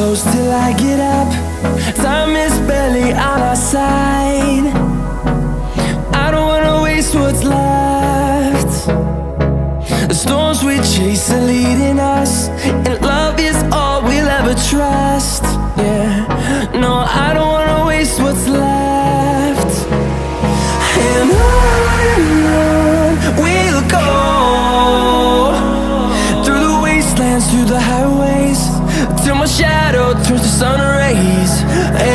close till I get up. Time is barely on our side. I don't wanna waste what's left. The storms we chase are leading us, and love is all we'll ever trust. Yeah, no, I don't wanna waste what's left. And on we'll go, through the wastelands, through the highways, till my shadow turns to sun rays.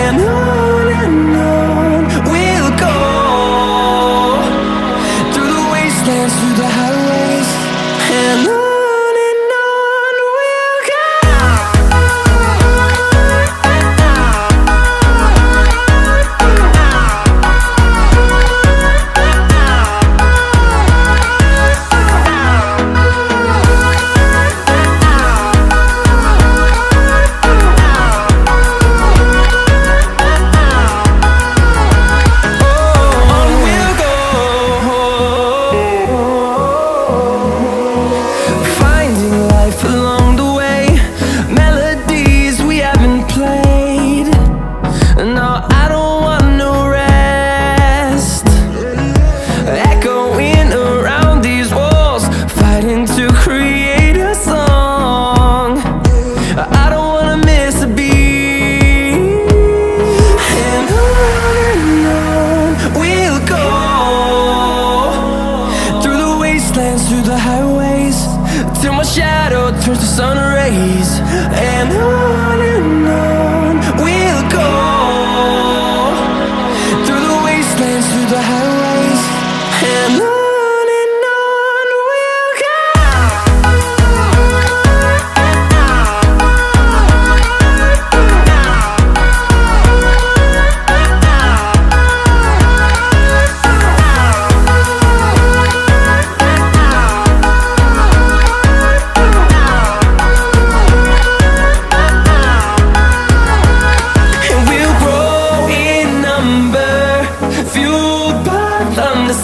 And on we'll go, through the wastelands, through the highways, and on we'll go. Through the highways, till my shadow turns to sun rays. And on we'll go, through the wastelands, through the highways, and on we'll go.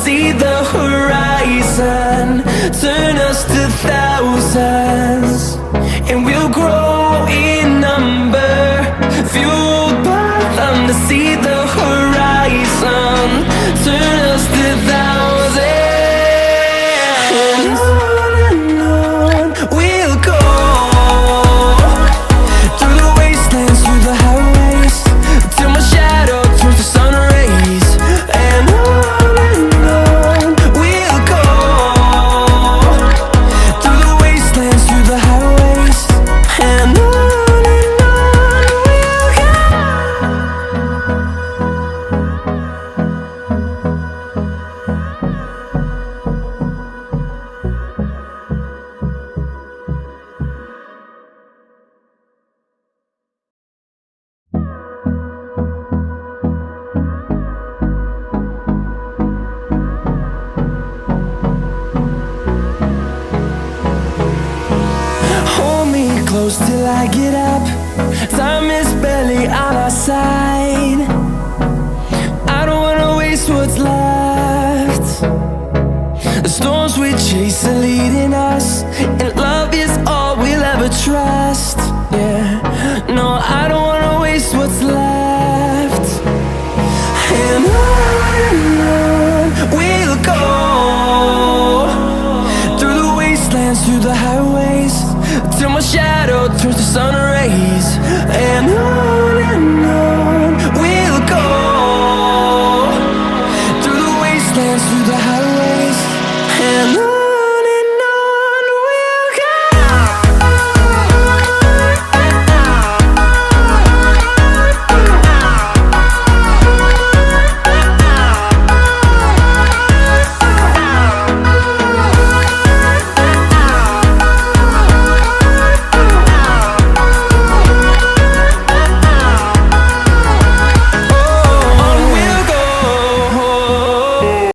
See the horizon turn us to thousands, and we'll grow in number, fueled by them to see the horizon turn us to thousands. And on we'll go, through the wastelands, through the highways, till my shadow turns to sun rays. And close till I get up. Time is barely on our side.